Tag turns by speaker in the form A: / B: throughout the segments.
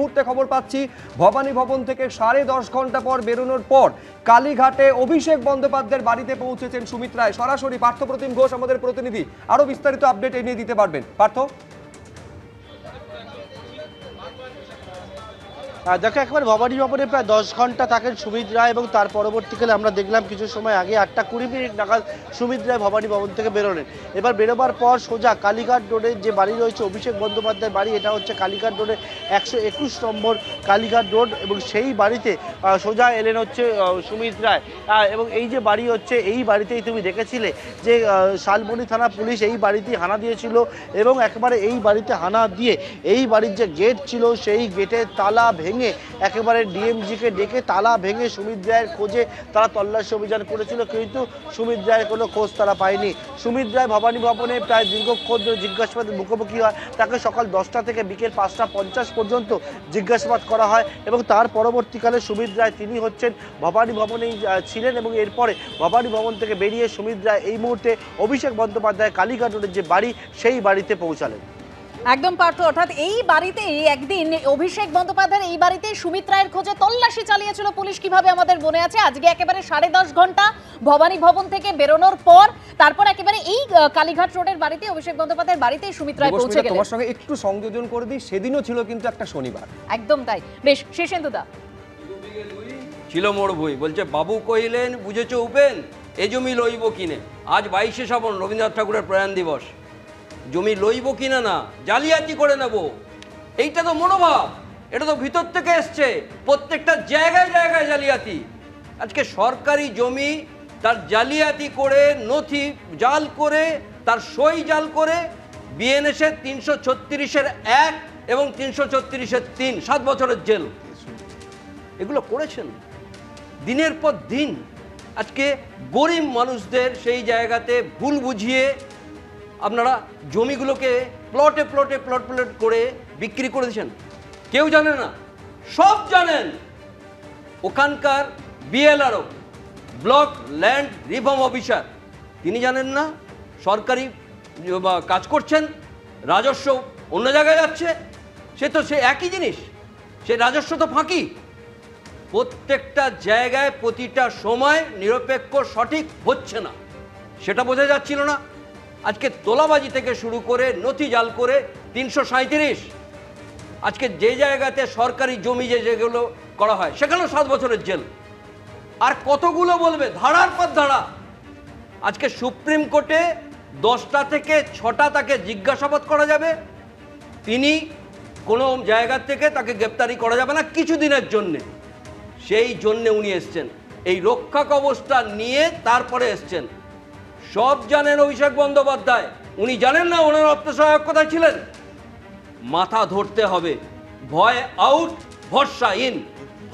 A: মুহূর্তে খবর পাচ্ছি ভবানী ভবন থেকে 10.5 ঘন্টা পর বেরোনোর পর কালীঘাটে অভিষেক বন্দ্যোপাধ্যায়ের বাড়িতে পৌঁছেছেন সুমিত রায়। সরাসরি পার্থপ্রতিম ঘোষ আমাদের প্রতিনিধি আরো বিস্তারিত আপডেট এ নিয়ে দিতে পারবেন। পার্থ,
B: দেখো, একবার ভবানী ভবনে প্রায় 10 ঘন্টা থাকেন সুমিত রায় এবং তার পরবর্তীকালে আমরা দেখলাম কিছু সময় আগে 8:20 নাগাদ সুমিত রায় ভবানী ভবন থেকে বেরোলেন। এবার বেরোবার পর সোজা কালীঘাট রোডের যে বাড়ি রয়েছে অভিষেক বন্দ্যোপাধ্যায়ের বাড়ি, এটা হচ্ছে কালীঘাট রোডের 121 নম্বর কালীঘাট রোড এবং সেই বাড়িতে সোজা এলেন হচ্ছে সুমিত রায়। এবং এই যে বাড়ি হচ্ছে এই বাড়িতেই তুমি দেখেছিলে যে শালবনী থানা পুলিশ এই বাড়িতেই হানা দিয়েছিল এবং একেবারে এই বাড়িতে হানা দিয়ে এই বাড়ির যে গেট ছিল সেই গেটের তালা ভেঙে একেবারে ডিএমজিকে ডেকে তালা ভেঙে সুমিত রায়ের খোঁজে তারা তল্লাশি অভিযান করেছিল, কিন্তু সুমিত রায়ের কোনো খোঁজ তারা পায়নি। সুমিত রায় ভবানী ভবনে প্রায় দীর্ঘক্ষণ ধরে জিজ্ঞাসাবাদের মুখোমুখি হয়। তাকে সকাল 10টা থেকে বিকেল 5টা 50 পর্যন্ত জিজ্ঞাসাবাদ করা হয় এবং তার পরবর্তীকালে সুমিত রায় তিনি হচ্ছেন ভবানী ভবনেই ছিলেন এবং এরপরে ভবানী ভবন থেকে বেরিয়ে সুমিত রায় এই মুহূর্তে অভিষেক বন্দ্যোপাধ্যায় কালীঘাট রোডের যে বাড়ি সেই বাড়িতে পৌঁছালেন।
C: একদম পার্থ, অর্থাৎ এই বাড়িতেই একদিন অভিষেক বন্দ্যোপাধ্যায়ের এই বাড়িতেই সুমিত রায়ের খোঁজে তল্লাশি চালিয়েছিল পুলিশ, কিভাবে আমাদের মনে আছে। আজকে একেবারে 10.5 ঘন্টা ভবানী ভবন থেকে বেরোনোর পর তারপর একেবারে এই কালীঘাট রোডের বাড়িতে অভিষেক বন্দ্যোপাধ্যায়ের বাড়িতেই সুমিত রায় পৌঁছে গেলেন।
A: তোমার সঙ্গে একটু সংযোজন করে দিই, সেদিনও ছিল কিন্তু একটা শনিবার।
C: একদম তাই। বেশ, শীর্ষেন্দুদা
D: ছিল মোর বই বলছে, বাবু কহিলেন বুঝেছ উপেন, এ জমি লইব কিনে। আজ 22শে শ্রাবণ, রবীন্দ্রনাথ ঠাকুরের প্রয়াণ দিবস। জমি লইব কিনা না, জালিয়াতি করে নেব, এইটা তো মনোভাব, এটা তো ভিতর থেকে এসছে। প্রত্যেকটা জায়গায় জায়গায় জালিয়াতি। আজকে সরকারি জমি তার জালিয়াতি করে, নথি জাল করে, তার সই জাল করে বিএনএসের 336-এর 1 এবং 336-এর 3, 7 বছরের জেল এগুলো করেছেন দিনের পর দিন। আজকে গরিব মানুষদের সেই জায়গাতে ভুল বুঝিয়ে আপনারা জমিগুলোকে প্লটে প্লটে প্লট প্লট করে বিক্রি করে দিয়েছেন। কেউ জানে না, সব জানেন। ওখানকার BLRO, block land reform officer, তিনি জানেন না সরকারি কাজ করছেন, রাজস্ব অন্য জায়গায় যাচ্ছে। সে একই জিনিস, সে রাজস্ব তো ফাঁকি। প্রত্যেকটা জায়গায় প্রতিটা সময় নিরপেক্ষ সঠিক হচ্ছে না, সেটা বোঝা যাচ্ছিল না। আজকে তোলাবাজি থেকে শুরু করে নথি জাল করে 337, আজকে যে জায়গাতে সরকারি জমি যেগুলো করা হয় সেখানেও 7 বছরের জেল। আর কতগুলো বলবে, ধারার পর ধারা। আজকে সুপ্রিম কোর্টে 10টা থেকে 6টা তাকে জিজ্ঞাসাবাদ করা যাবে, তিনি কোনো জায়গা থেকে তাকে গ্রেপ্তারি করা যাবে না কিছুদিনের জন্যে। সেই জন্যে উনি এসছেন, এই রক্ষা কবচটা নিয়ে তারপরে এসছেন। সব জানেন অভিষেক বন্দ্যোপাধ্যায়, উনি জানেন না ওনার অর্থসহায়ক কোথায় ছিলেন। মাথা ধরতে হবে, ভয় আউট, ভরসা ইন।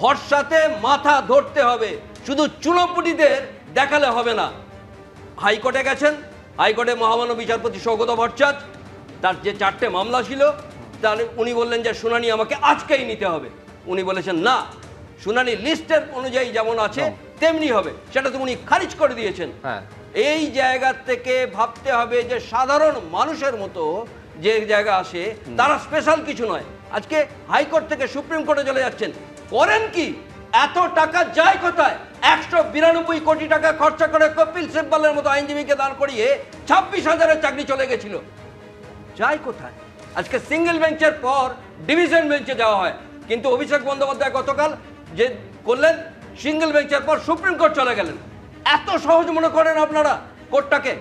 D: ভরসাতে মাথা ধরতে হবে, শুধু চুনোপুটিদের দেখালে হবে না। হাইকোর্টে গেছেন, হাইকোর্টে মহামান্য বিচারপতি সৌগত ভট্টাচার্য, তার যে 4টে মামলা ছিল তার উনি বললেন যে শুনানি আমাকে আজকেই নিতে হবে। উনি বলেছেন না, শুনানি লিস্টের অনুযায়ী যেমন আছে তেমনি হবে, সেটা তো উনি খারিজ করে দিয়েছেন। এই জায়গা থেকে ভাবতে হবে যে সাধারণ মানুষের মতো যে জায়গা আসে তারা স্পেশাল কিছু নয়। আজকে হাইকোর্ট থেকে সুপ্রিম কোর্টে চলে যাচ্ছেন, করেন কি? এত টাকা যায় কোথায়? 192 কোটি টাকা খরচা করে কপিল সিব্বলের মতো আইনজীবীকে দান করিয়ে 26,000-এর চাকরি চলে গেছিল, যায় কোথায়? আজকে সিঙ্গেল বেঞ্চের পর ডিভিশন বেঞ্চে যাওয়া হয়, কিন্তু অভিষেক বন্দ্যোপাধ্যায় গতকাল যে করলেন, সিঙ্গেল বেঞ্চের পর সুপ্রিম কোর্ট চলে গেলেন। এত সহজ মনে করেন আপনারা কোর্টটাকে?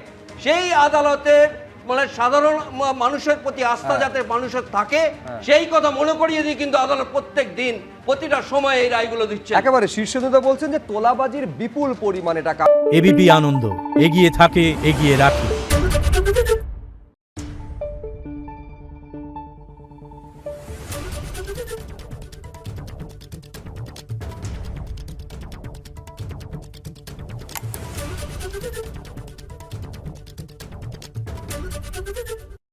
D: সেই আদালতের মানে সাধারণ মানুষের প্রতি আস্থা যাতে মানুষের থাকে সেই কথা মনে করিয়ে দিয়ে কিন্তু আদালত প্রত্যেক দিন প্রতিটা সময় এই রায়গুলো দিচ্ছে।
A: একেবারে শীর্ষদূত বলছেন যে তোলাবাজির বিপুল পরিমাণে টাকা।
E: এবিপি আনন্দ, এগিয়ে থাকে, এগিয়ে রাখে।